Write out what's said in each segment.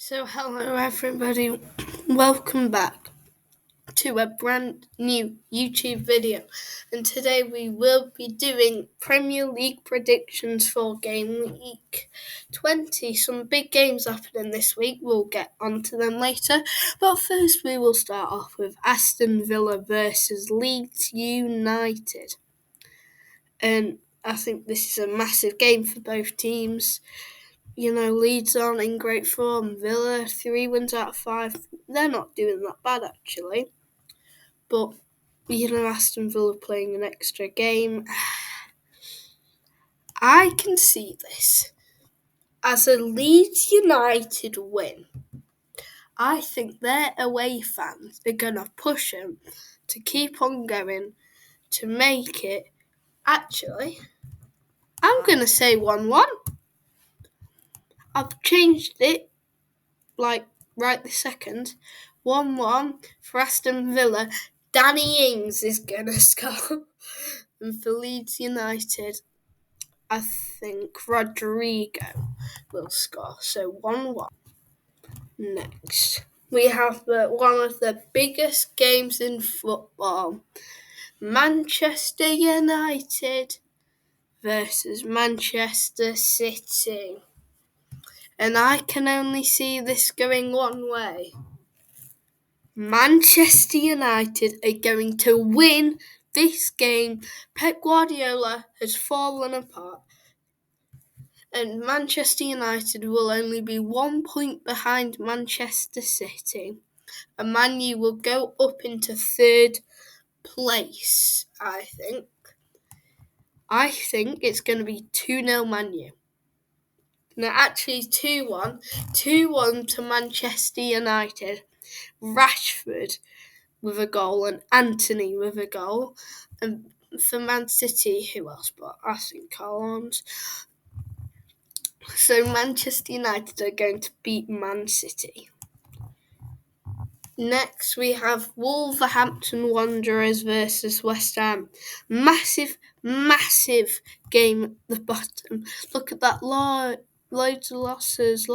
So hello everybody, welcome back to a brand new YouTube video, and today we will be doing Premier League predictions for game week 20. Some big games happening this week, we'll get onto them later, but first we will start off with Aston Villa versus Leeds United. And I think this is a massive game for both teams. Leeds aren't in great form. Villa, 3 wins out of 5. They're not doing that bad, actually. But, Aston Villa playing an extra game. I can see this as a Leeds United win. I think their away fans are going to push them to keep on going, to make it. Actually, I'm going to say 1-1. I've changed it right this second. 1-1 for Aston Villa. Danny Ings is going to score. And for Leeds United, I think Rodrigo will score. So 1-1. Next, we have one of the biggest games in football. Manchester United versus Manchester City. And I can only see this going one way. Manchester United are going to win this game. Pep Guardiola has fallen apart, and Manchester United will only be 1 point behind Manchester City. And Man U will go up into third place, I think. I think it's going to be 2-0 Man U. No, actually 2-1. 2-1 to Manchester United. Rashford with a goal and Anthony with a goal. And for Man City, who else? But I think Haaland. So Manchester United are going to beat Man City. Next, we have Wolverhampton Wanderers versus West Ham. Massive game at the bottom. Look at that, loads of losses.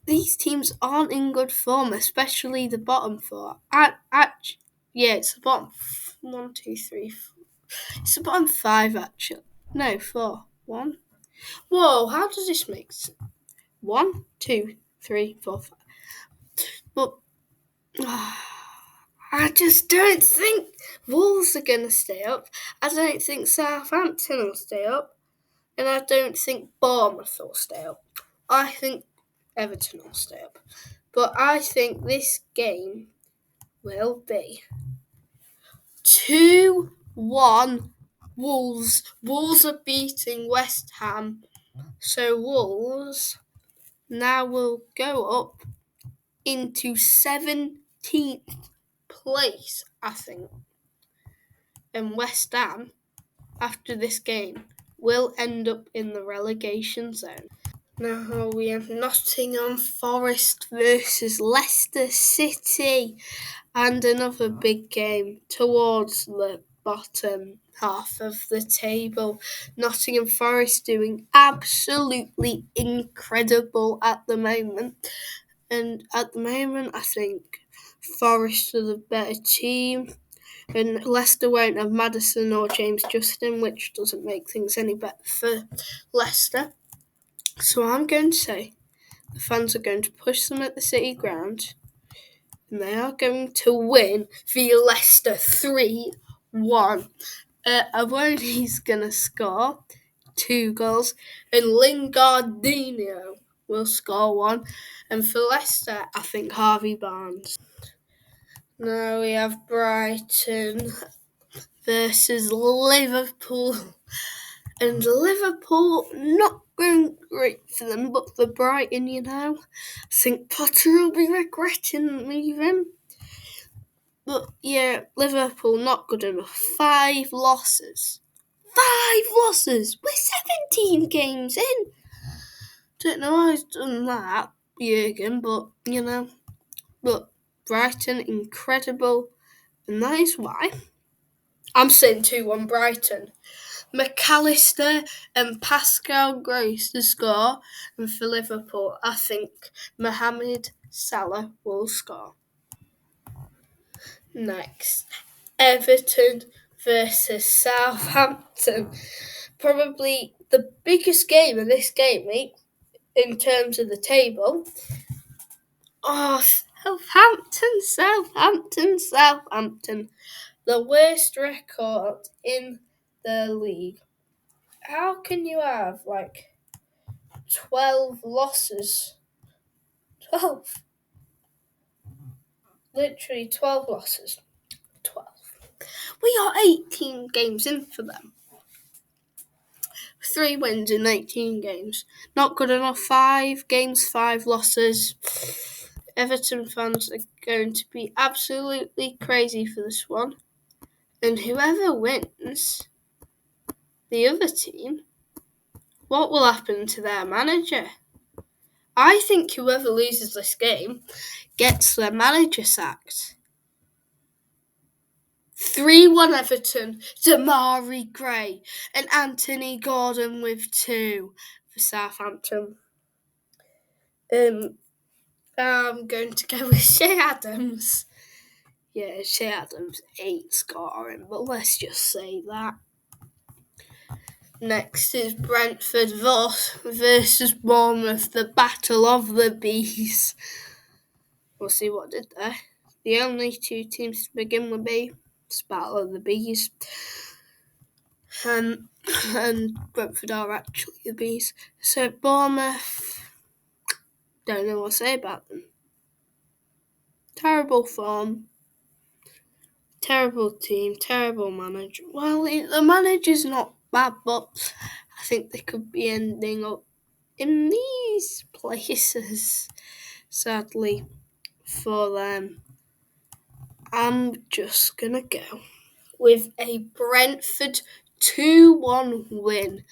These teams aren't in good form, especially the bottom four. It's the bottom 1, 2, 3, 4. It's the bottom 5, actually. No, 4. 1. Whoa, how does this make sense? 1, 2, 3, 4, 5. But I just don't think Wolves are going to stay up. I don't think Southampton will stay up. And I don't think Bournemouth will stay up. I think Everton will stay up. But I think this game will be 2-1 Wolves. Wolves are beating West Ham. So Wolves now will go up into 17th place, I think. And West Ham, after this game, will end up in the relegation zone. Now we have Nottingham Forest versus Leicester City, and another big game towards the bottom half of the table. Nottingham Forest doing absolutely incredible at the moment. And at the moment, I think Forest are the better team. And Leicester won't have Maddison or James Justin, which doesn't make things any better for Leicester. So I'm going to say the fans are going to push them at the City ground, and they are going to win via Leicester 3-1. Awoni's going to score 2 goals, and Lingardinho will score 1. And for Leicester, I think Harvey Barnes. Now we have Brighton versus Liverpool. And Liverpool, not going great for them, but for Brighton, I think Potter will be regretting leaving. But yeah, Liverpool not good enough. 5 losses. 5 losses! We're 17 games in! Don't know how he's done that, Jurgen, but, But Brighton, incredible. And that is why I'm saying 2-1 Brighton. McAllister and Pascal Gross to score, and for Liverpool, I think Mohamed Salah will score. Next, Everton versus Southampton. Probably the biggest game of this game week in terms of the table. Oh, Southampton. The worst record in the league. How can you have 12 losses? 12. Literally 12 losses. 12. We are 18 games in for them. 3 wins in 18 games. Not good enough. 5 games, 5 losses. Everton fans are going to be absolutely crazy for this one. And whoever wins, the other team, what will happen to their manager? I think whoever loses this game gets their manager sacked. 3-1 Everton, Damari Gray and Anthony Gordon with 2 for Southampton. I'm going to go with Shea Adams. Yeah, Shea Adams ain't scoring, but let's just say that. Next is Brentford versus Bournemouth, the Battle of the Bees. We'll see what did there. The only 2 teams to begin with B. It's Battle of the Bees. And Brentford are actually the Bees. So Bournemouth, don't know what to say about them. Terrible form. Terrible team, terrible manager. Well, the manager's not bad, but I think they could be ending up in these places, sadly, for them. I'm just going to go with a Brentford 2-1 win.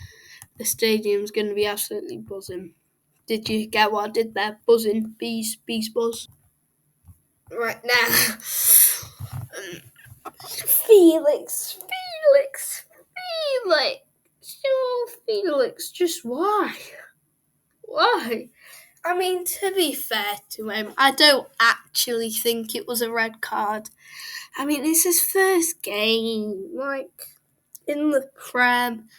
The stadium's going to be absolutely buzzing. Did you get what I did there? Buzzing, bees buzz. Right now, Felix, just why? Why? I mean, to be fair to him, I don't actually think it was a red card. I mean, it's his first game, in the Prem.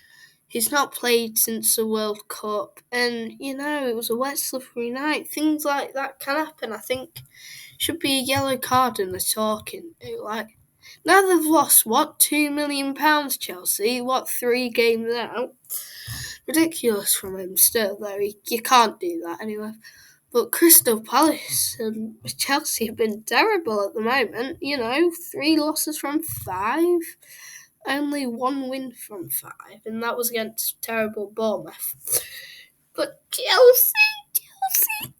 He's not played since the World Cup, and, it was a wet, slippery night. Things like that can happen. I think it should be a yellow card in the talking. Now they've lost, £2 million, Chelsea? 3 games out? Ridiculous from him still, though. You can't do that anyway. But Crystal Palace and Chelsea have been terrible at the moment. 3 losses from 5. Only 1 win from 5, and that was against terrible Bournemouth. But Chelsea,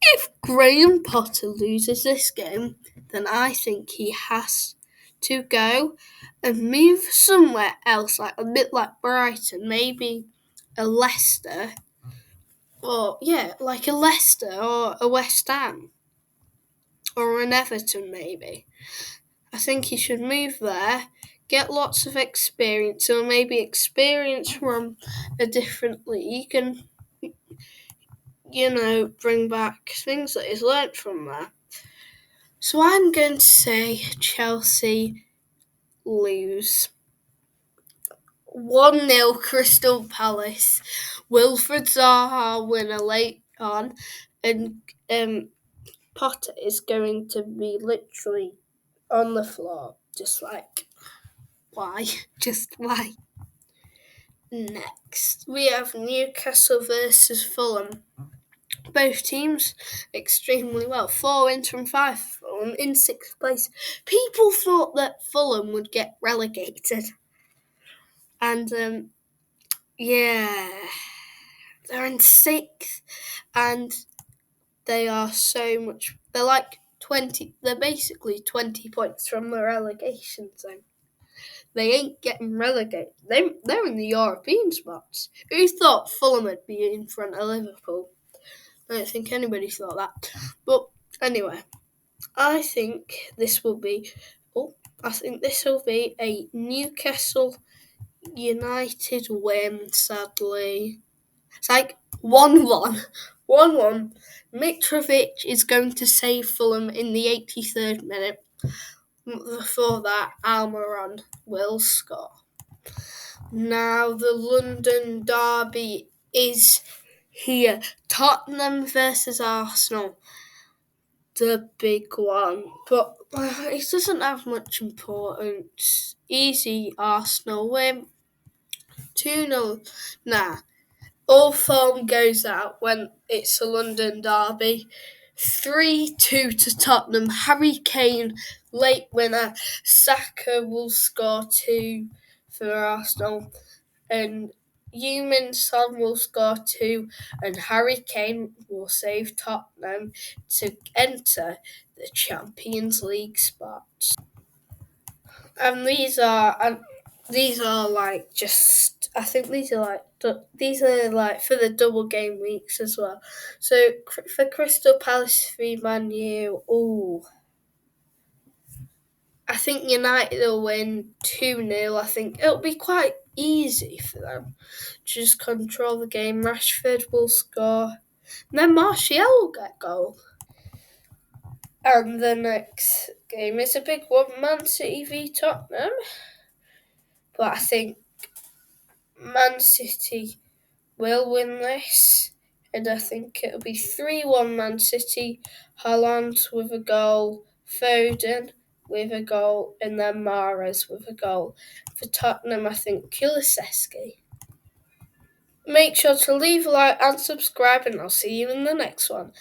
if Graham Potter loses this game, then I think he has to go and move somewhere else, a bit like Brighton, maybe a Leicester, or a Leicester or a West Ham, or an Everton maybe. I think he should move there, get lots of experience, or maybe experience from a different league, and bring back things that he's learnt from there. So I'm going to say Chelsea lose. 1-0 Crystal Palace. Wilfred Zaha winner late on, and Potter is going to be literally on the floor, just why? Just why? Next, we have Newcastle versus Fulham. Both teams extremely well. 4 wins from 5 for Fulham in 6th place. People thought that Fulham would get relegated. And, they're in 6th. And they are so much... They're 20... They're basically 20 points from the relegation zone. They ain't getting relegated. They're in the European spots. Who thought Fulham would be in front of Liverpool? I don't think anybody thought that. But anyway, I think this will be a Newcastle United win, sadly. It's like 1-1. 1-1. Mitrovic is going to save Fulham in the 83rd minute. Before that, Almiron will score. Now the London derby is here. Tottenham versus Arsenal. The big one. But it doesn't have much importance. Easy Arsenal win. 2-0. Nah. All form goes out when it's a London derby. 3-2 to Tottenham. Harry Kane, late winner. Saka will score 2 for Arsenal. And Heung-min Son will score 2. And Harry Kane will save Tottenham to enter the Champions League spots. And these are like just, I think these are like for the double game weeks as well. So for Crystal Palace v Man U, I think United will win 2-0. I think it'll be quite easy for them. Just control the game. Rashford will score. And then Martial will get goal. And the next game is a big one, Man City v Tottenham. But I think Man City will win this. And I think it'll be 3-1 Man City. Haaland with a goal. Foden with a goal. And then Mahrez with a goal. For Tottenham, I think Kulusevski. Make sure to leave a like and subscribe, and I'll see you in the next one.